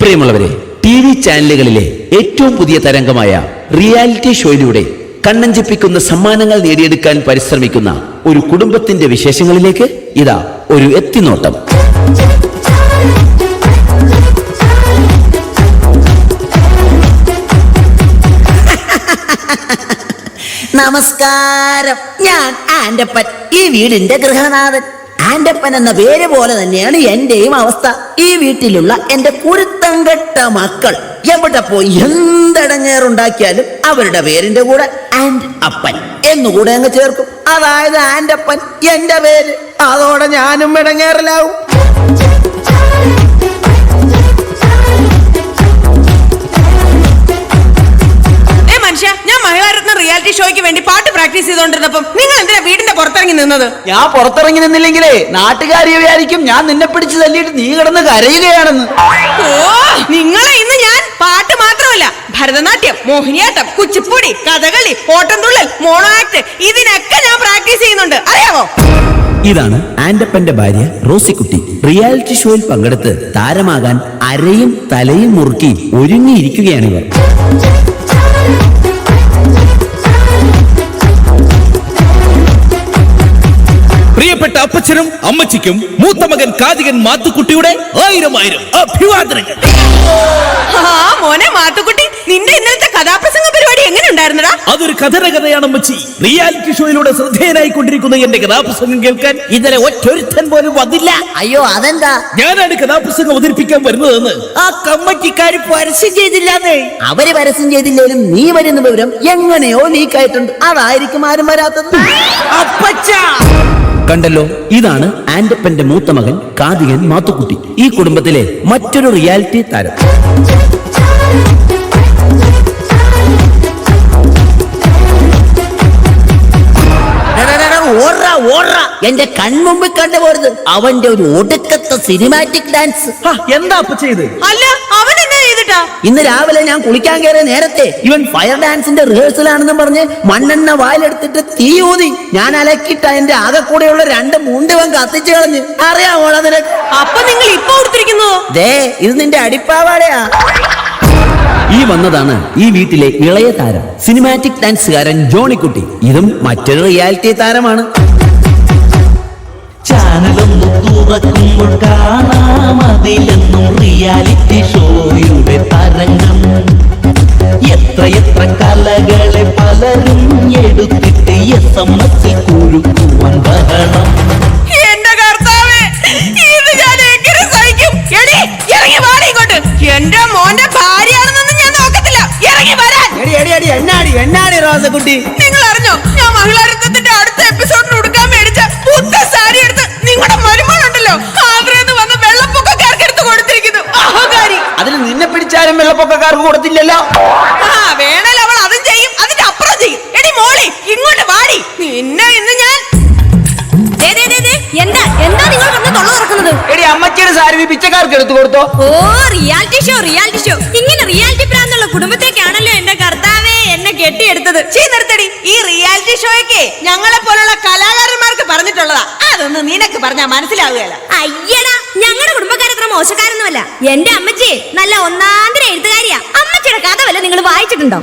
പ്രിയമുള്ളവരെ, TV ചാനലുകളിലെ ഏറ്റവും പുതിയ തരംഗമായ റിയാലിറ്റി ഷോയിലൂടെ കണ്ണഞ്ചിപ്പിക്കുന്ന സമ്മാനങ്ങൾ നേടിയെടുക്കാൻ പരിശ്രമിക്കുന്ന ഒരു കുടുംബത്തിന്റെ വിശേഷങ്ങളിലേക്ക് ഇതാ ഒരു എത്തിനോട്ടം. നമസ്കാരം, ഞാൻ ആൻഡപ്പൻ, ഈ വീടിന്റെ ഗൃഹനാഥൻ. ആൻഡപ്പൻ എന്ന പേര് പോലെ തന്നെയാണ് എന്റെയും അവസ്ഥ. ഈ വീട്ടിലുള്ള എന്റെ കുരുത്തം കെട്ട മക്കൾ എവിടെ പോയി എന്തടങ്ങേറുണ്ടാക്കിയാലും അവരുടെ പേരിന്റെ കൂടെ ആൻഡ് അപ്പൻ എന്നുകൂടെ അങ്ങ് ചേർക്കും. അതായത് ആൻഡപ്പൻ എന്റെ പേര്. അതോടെ ഞാനും ഇടങ്ങേറിലാവും. ഞാൻ മഹിളാരത്ന റിയാലിറ്റി ഷോയ്ക്ക് വേണ്ടി പാട്ട് പ്രാക്ടീസ് ചെയ്തോണ്ടിരുന്നപ്പം നിങ്ങൾ എന്തിനാ വീടിന്റെ പുറത്തിറങ്ങി നിന്നത്? ഞാൻ പുറത്തിറങ്ങി നിന്നില്ലെങ്കിലേ നാട്ടുകാരി വിചാരിക്കും ഞാൻ നിന്നെ പിടിച്ച് തല്ലിയിട്ട് നീ കിടന്ന് കരയുകയാണെന്ന്. ഓ, നിങ്ങളെ ഇന്ന് ഞാൻ പാട്ട് മാത്രമല്ല, ഭരതനാട്യം, മോഹിനിയാട്ടം, കുച്ചിപ്പുടി, കഥകളി, ഓട്ടംതുള്ളൽ, മോണോ ആക്ട്, ഇതിനൊക്കെ ഞാൻ പ്രാക്ടീസ് ചെയ്യുന്നുണ്ട്, അറിയാമോ? ഇതാണ് ആൻഡപ്പന്റെ ഭാര്യ റോസിക്കുട്ടി. റിയാലിറ്റി ഷോയിൽ പങ്കെടുത്ത് താരമാകാൻ അരയും തലയും മുറുക്കി ഒരുങ്ങിയിരിക്കുകയാണിവർ. പ്രിയപ്പെട്ട അപ്പച്ചനും അമ്മച്ചിക്കും മൂത്ത മകൻ കാതികൻ മാത്തുക്കുട്ടിയുടെ 1000 അഭിവാദനങ്ങൾ. മോനെ മാത്തുക്കുട്ടി, നിന്റെ ഇന്നലത്തെ കഥാപ്രസംഗ പരിപാടി എങ്ങനെ ഉണ്ടായിരുന്നടാ? അതൊരു കഥയാണ് അമ്മച്ചി. റിയാലിറ്റി ഷോയിലൂടെ ശ്രദ്ധേയനായിക്കൊണ്ടിരിക്കുന്ന എന്റെ കഥാപ്രസംഗം കേൾക്കാൻ ഇന്നലെ ഒറ്റൊരുത്തൻ പോലും വന്നില്ല. അയ്യോ, അതെന്താ? ഞാനാണ് കഥാപ്രസംഗം അവതരിപ്പിക്കാൻ വരുന്നതെന്ന് ആ കമ്മിറ്റിക്കാര് പരസ്യം ചെയ്തില്ലാന്നേ. അവര് പരസ്യം ചെയ്തില്ലേലും നീ വരുന്ന വിവരം എങ്ങനെയോ ലീക്കായിട്ടുണ്ട്. അതായിരിക്കും ആരും വരാത്തത്. അപ്പച്ച കണ്ടല്ലോ, ഇതാണ് ആൻഡപ്പന്റെ മൂത്ത മകൻ കാതികൻ മാത്തുക്കുട്ടി, ഈ കുടുംബത്തിലെ മറ്റൊരു റിയാലിറ്റി താരം. എന്റെ കൺമുമ്പിൽ കണ്ടുപോരുത് അവന്റെ ഒരു ഒടുക്കത്തെ സിനിമാറ്റിക് ഡാൻസ്. എന്താ അപ്പ ചെയ്ത്? അല്ല, അവൻ എന്നാ ചെയ്തിട്ടാ? ഇന്ന് രാവിലെ ഞാൻ കുളിക്കാൻ കയറിയ നേരത്തെ ഇവൻ ഫയർ ഡാൻസിന്റെ റിഹേഴ്സൽ ആണെന്ന് പറഞ്ഞ് മണ്ണെണ്ണ വായിലെടുത്തിട്ട് തീ ഊതി. ഞാൻ അലക്കിട്ട എന്റെ ആകെ കൂടെയുള്ള 2 മുണ്ടിവൻ കത്തിച്ചു കളഞ്ഞ്. അറിയാമോ നിനക്ക്? അപ്പൊ നിങ്ങൾ ഇപ്പൊ കൊടുത്തിരിക്കുന്നോ? ദേ, ഇത് നിന്റെ അടിപ്പാവാടയാ. ഈ വന്നതാണ് ഈ വീട്ടിലെ ഇളയ താരം, സിനിമാറ്റിക് ഡാൻസുകാരൻ ജോണിക്കുട്ടി. ഇതും മറ്റൊരു റിയാലിറ്റി താരമാണ്. ചാനലൊന്നു തുറക്കുമ്പോൾ കാണാമതിലെന്നും റിയാലിറ്റി ഷോയുടെ തരംഗം. എത്ര കലകളെ പലരും എടുത്തിട്ട് SMS കുരുക്കുവാൻ ബഹളം. എന്റെ കർത്താവേ, ഇത് ഞാൻ എങ്ങനെ സഹിക്കും? എടി, ഇറങ്ങി വാടി ഇങ്ങോട്ട്. എന്റെ മോന്റെ ഭാര്യയാണെന്നൊന്നും ഞാൻ നോക്കത്തില്ല. ഇറങ്ങി വരാൻ. എന്നാടി റോസക്കുട്ടി, നിങ്ങൾ അറിഞ്ഞോ, ഞാൻ മഹിളാരത്നത്തിന്റെ അടുത്ത എപ്പിസോഡിന് ഉടുക്കാൻ മേടിച്ച പുത്ത സാരി എടുത്ത് നിങ്ങളുടെ മരുമോനുണ്ടല്ലോ ആഗ്രഹം വന്ന വെള്ളപ്പൊക്കക്കാർക്ക് എടുത്ത് കൊടുത്തിരിക്കുന്നു. അഹങ്കാരി. അതിന് നിന്നെ പിടിച്ചാലും വെള്ളപ്പൊക്കക്കാർക്ക് കൊടുത്തില്ലല്ലോ. വേണേൽ അവൾ അതും ചെയ്യും, അതിന്റെ അപ്പുറം ചെയ്യും. എടി മോളി, ഇങ്ങോട്ട് വാടി. നിന്നെ ഇന്ന് ഞാൻ എന്താ നിങ്ങൾ തൊള്ള തുറക്കുന്നത്? എടി, അമ്മച്ചിയുടെ സാരി പിച്ചക്കാർക്ക് എടുത്തു കൊടുത്തോ? ഓ, റിയാലിറ്റി ഷോ. ഇങ്ങനെ റിയാലിറ്റി പ്രാന്തുള്ള കുടുംബത്തേക്കാണല്ലോ എന്റെ കർത്താവേ എന്നെ കെട്ടിയെടുത്തത്. നിർത്തടി. ഈ റിയാലിറ്റി ഷോയ്ക്ക് ഞങ്ങളെ പോലുള്ള കലാകാരന്മാർക്ക് പറഞ്ഞിട്ടുള്ളതാ. അതൊന്നും നിനക്ക് പറഞ്ഞാ മനസ്സിലാവുകയല്ല. അയ്യടാ, ഞങ്ങളുടെ കുടുംബക്കാരത്ര മോശക്കാരൊന്നുമല്ല. എന്റെ അമ്മച്ചി നല്ല ഒന്നാന്തര എഴുത്തുകാരിയാ. അമ്മച്ചിയുടെ കഥ വല്ല നിങ്ങൾ വായിച്ചിട്ടുണ്ടോ?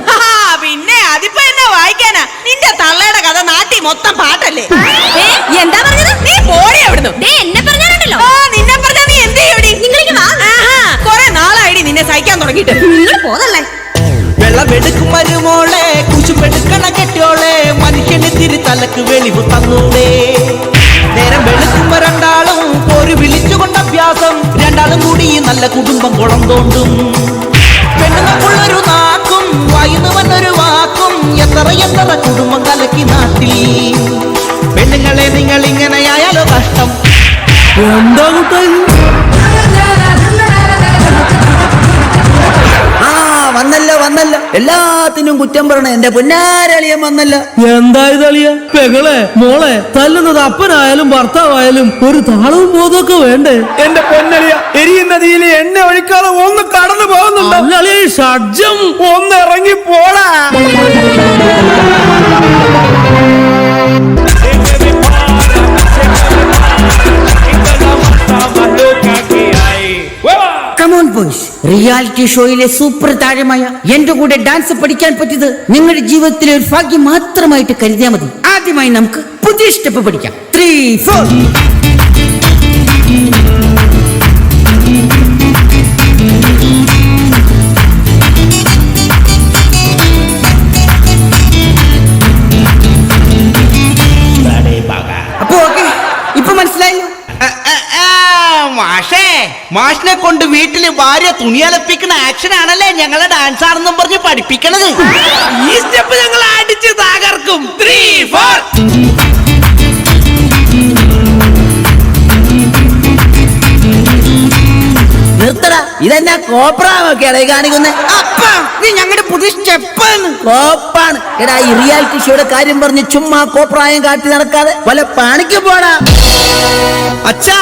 പിന്നെ അതിപ്പോ എന്നെ വായിക്കാനാ? നിന്റെ തള്ളയുടെ കഥ നാട്ടി മൊത്തം പാട്ടല്ലേ? എന്താ പറഞ്ഞത്? നീ പോടി അവിടുന്ന്. എന്നെ പറഞ്ഞാലുണ്ടല്ലോ. നിന്നെ പറഞ്ഞാ നീ എന്ത് ചെയ്യടി? കൊറേ നാളായിടി നിന്നെ സഹിക്കാൻ തുടങ്ങിയിട്ട്. നിങ്ങൾ പോതല്ലേ. വെള്ളമെടുക്കും മരുമോളെ, കുശുമെടുക്കണ കെട്ടിയോളെ, മനുഷ്യന് തിരി തലക്ക് വെളിവ് തന്നൂടെ. നേരം വെളുക്കുമ്പോ രണ്ടാളും ഒരു വിളിച്ചുകൊണ്ട് അഭ്യാസം. രണ്ടാളും കൂടി നല്ല കുടുംബം കുളം തോണ്ടും. പെണ്ണുങ്ങൾക്കുള്ളൊരു നാക്കും വായുന്നു വന്നൊരു വാക്കും. എത്ര കുടുംബം കലക്കി നാട്ടിൽ. പെണ്ണുങ്ങളെ നിങ്ങൾ ഇങ്ങനെയായാലോ കഷ്ടം. എന്താ കൂട്ടായി? വന്നല്ലോ എല്ലാത്തിനും കുറ്റം പറയണ എന്റെ പൊന്നാരളിയൻ വന്നല്ലോ. എന്തായതളിയ പെങ്ങളെ മോളെ തല്ലുന്നത് അപ്പനായാലും ഭർത്താവായാലും ഒരു താളവും ബോധമൊക്കെ വേണ്ടേ? എന്റെ പൊന്നളിയ, എരിയുന്ന തീയില് എണ്ണ ഒഴിക്കാതെ ഒന്ന് കടന്നു പോകുന്നുണ്ട്. ഷഡ്ജം ഒന്ന് ഇറങ്ങി പോടാ. ബോയ്സ്, റിയാലിറ്റി ഷോയിലെ സൂപ്പർ താരമായ എന്റെ കൂടെ ഡാൻസ് പഠിക്കാൻ പറ്റിയത് നിങ്ങളുടെ ജീവിതത്തിലെ ഒരു ഭാഗ്യം മാത്രമായിട്ട് കരുതിയാൽ മതി. ആദ്യമായി നമുക്ക് പുതിയ സ്റ്റെപ്പ് പഠിക്കാം. 3, 4. അപ്പൊ ഓക്കെ, ഇപ്പൊ മനസ്സിലായല്ലോ. മാഷിനെ കൊണ്ട് വീട്ടില് ഭാര്യ തുണിയലപ്പിക്കുന്ന ആക്ഷൻ ആണല്ലേ ഞങ്ങളെ ഡാൻസ് ആണെന്നും പറഞ്ഞ് പഠിപ്പിക്കണത്. ഈ സ്റ്റെപ്പ് ഞങ്ങൾ അടിച്ച് തകർക്കും. 3, 4. നിർത്തടാ, ഇതെന്നാ കോപ്രാമൊക്കെയാണ് ഈ കാണിക്കുന്നത്. അപ്പാ, നീ ഞങ്ങളുടെ പുതിയ സ്റ്റെപ്പാണ്. കോപ്പാണ്. എടാ, ഈ റിയാലിറ്റി ഷോയുടെ കാര്യം പറഞ്ഞ് ചുമ്മാ കോപ്രായം കാട്ടി നടക്കാതെ വല്ല പണിക്ക് പോടാ. അച്ഛാ,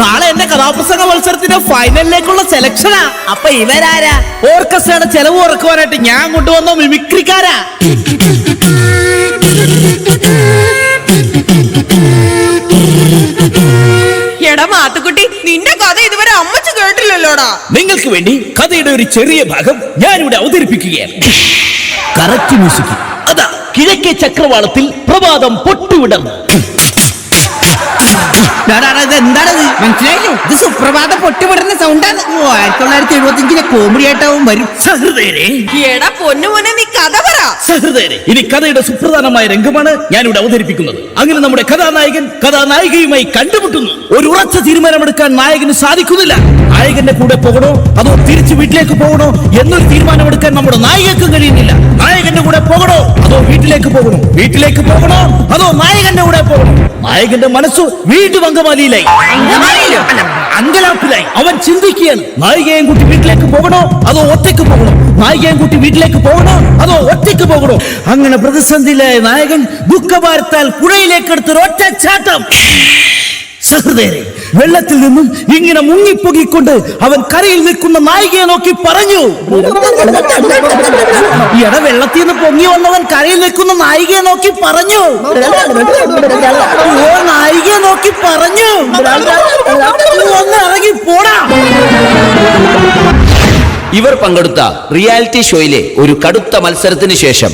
നാളെ എന്റെ കഥാപ്രസംഗ മത്സരത്തിന്റെ ഫൈനലിലേക്കുള്ള സെലക്ഷനാ. അപ്പൊ ഇവരാരാ? ഓർക്കസ്ട്രയുടെ ചെലവ് കുറക്കുവാനായിട്ട് ഞാൻ കൊണ്ടുവന്ന മിമിക്രിക്കാരാ. എടാ മാത്തുക്കുട്ടി, നിന്റെ കഥ ഇതുവരെ അമ്മച്ച് കേട്ടില്ലല്ലോടാ. നിങ്ങൾക്ക് വേണ്ടി കഥയുടെ ഒരു ചെറിയ ഭാഗം ഞാനിവിടെ അവതരിപ്പിക്കുകയാണ്. Correct music. അതാ കിഴക്കേ ചക്രവാളത്തിൽ പ്രഭാതം പൊട്ടുവിടർന്നു. എന്താണത് മനസ്സിലായില്ലോ? ഇത് സുപ്രഭാത പൊട്ടിവിടുന്ന സൗണ്ടാണ്. 1975 കോമഡി ആയിട്ടാവും വരും. സഹൃദയരെ, എടാ പൊന്നുമോനെ, നീ കഥ പറ. സഹൃദയരെ, ഇനി കഥയുടെ സുപ്രധാനമായ രംഗമാണ് ഞാനിവിടെ അവതരിപ്പിക്കുന്നത്. അങ്ങനെ നമ്മുടെ കഥാനായകൻ കഥാനായികയുമായി കണ്ടുമുട്ടുന്നു. ഒരു ഉറച്ച തീരുമാനമെടുക്കാൻ നായകന് സാധിക്കുന്നില്ല. നായകന്റെ കൂടെ പോകണോ അതോ തിരിച്ചു വീട്ടിലേക്ക് പോകണോ എന്നൊരു തീരുമാനമെടുക്കാൻ നമ്മുടെ നായികക്ക് കഴിയുന്നില്ല. നായകന്റെ കൂടെ പോകണോ അതോ വീട്ടിലേക്ക് പോകണോ? വീട്ടിലേക്ക് പോകണോ അതോ നായകന്റെ കൂടെ പോകണോ? നായകന്റെ മനസ്സ് വീണ്ടും അങ്കമാലിയിലായി, അങ്കലാപ്പിലായി. അവൻ ചിന്തിക്കുകയാണ്, നായികയും കൂട്ടി വീട്ടിലേക്ക് പോകണോ അതോ ഒറ്റയ്ക്ക് പോകണോ? നായികയും കൂട്ടി വീട്ടിലേക്ക് പോകണോ അതോ ഒറ്റയ്ക്ക് പോകണോ? അങ്ങനെ പ്രതിസന്ധിയിലായ നായകൻ ദുഃഖഭാരത്താൽ പുഴയിലേക്കെടുത്തൊരു ഒറ്റച്ചാട്ടം. സഹൃദയരെ, വെള്ളത്തിൽ നിന്നും ഇങ്ങനെ മുങ്ങിപ്പൊങ്ങിക്കൊണ്ട് അവൻ കരയിൽ നിൽക്കുന്ന നായികയെ നോക്കി പറഞ്ഞു. എട, വെള്ളത്തിൽ നിന്ന് പൊങ്ങി വന്നവൻ കരയിൽ നിൽക്കുന്ന നായികയെ നോക്കി പറഞ്ഞു. ഓ, നായികയെ നോക്കി പറഞ്ഞു, ഒന്ന് ഇറങ്ങി പോടാ. ഇവർ പങ്കെടുത്ത റിയാലിറ്റി ഷോയിലെ ഒരു കടുത്ത മത്സരത്തിന് ശേഷം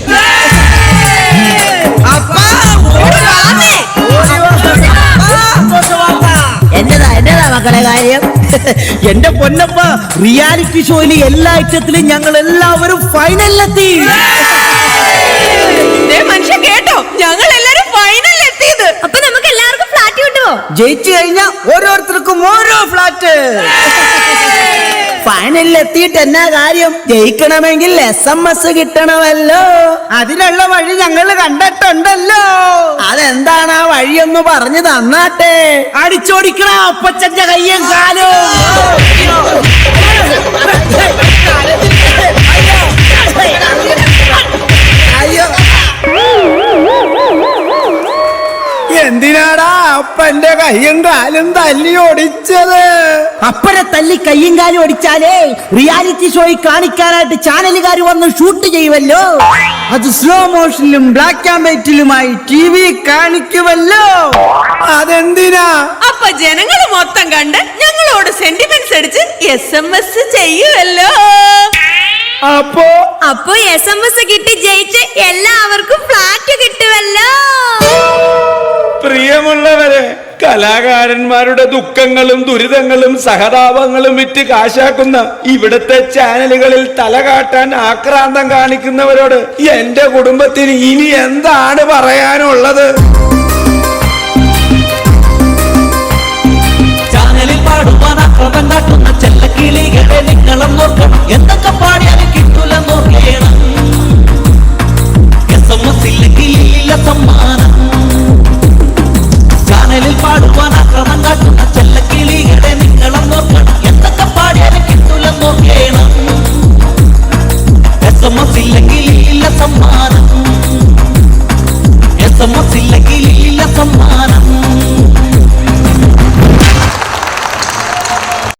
എന്നതാ മക്കളെ കാര്യം? എന്റെ പൊന്നപ്പ, റിയാലിറ്റി ഷോയിലെ എല്ലാ ഐറ്റത്തിലും ഞങ്ങൾ എല്ലാവരും ഫൈനലിലെത്തി. മനുഷ്യൻ കേട്ടോ, ഞങ്ങൾ എല്ലാരും ഫൈനലിൽ എത്തിയത്. അപ്പൊ നമുക്ക് എല്ലാവർക്കും ഫ്ലാറ്റ് കിട്ടുമോ? ജയിച്ചു കഴിഞ്ഞാൽ ഓരോരുത്തർക്കും ഓരോ ഫ്ലാറ്റ്. ഫൈനലിൽ എത്തിയിട്ട് എന്നാ കാര്യം? ജയിക്കണമെങ്കിൽ SMS കിട്ടണമല്ലോ. അതിനുള്ള വഴി ഞങ്ങൾ കണ്ടിട്ടുണ്ടല്ലോ. അതെന്താണ് ആ വഴിയൊന്ന് പറഞ്ഞു തന്നാട്ടെ. അടിച്ചോടിക്കണ അപ്പച്ചന്റെ കയ്യും കാലും. അയ്യോ, എന്തിനാടാ അപ്പന്റെ കയ്യും കാലും തല്ലി ഒടിച്ചത്? അപ്പനെ തല്ലി കയ്യും കാലും ഒടിച്ചാലേ റിയാലിറ്റി ഷോയിൽ കാണിക്കാനായിട്ട് ചാനലുകാർ വന്ന് ഷൂട്ട് ചെയ്യുമല്ലോ. അത് സ്ലോ മോഷനിലും ബ്ലാക്ക് ആൻഡ് വൈറ്റിലുമായി TV കാണിക്കുമല്ലോ. അതെന്തിനാ? അപ്പൊ ജനങ്ങൾ മൊത്തം കണ്ട് ഞങ്ങളോട് സെന്റിമെന്റ്സ് അടിച്ച് SMS ചെയ്യുമല്ലോ. അപ്പൊ SMS കിട്ടി ജയിച്ച് എല്ലാവർക്കും ഫ്ലാറ്റ് കിട്ടുമല്ലോ. പ്രിയമുള്ളവരെ, കലാകാരന്മാരുടെ ദുഃഖങ്ങളും ദുരിതങ്ങളും സഹതാപങ്ങളും വിറ്റ് കാശാക്കുന്ന ഇവിടുത്തെ ചാനലുകളിൽ തലകാട്ടാൻ ആക്രാന്തം കാണിക്കുന്നവരോട് എന്റെ കുടുംബത്തിന് ഇനി എന്താണ് പറയാനുള്ളത്? ചാനലിൽ പാടുവാൻ അക്രമം കാട്ടുന്ന ചെല്ലക്കിളികളെ നിങ്ങളും നോക്കണം. എന്തൊക്കെ പാടിയാലും കിട്ടൂലെന്നോർക്കണം.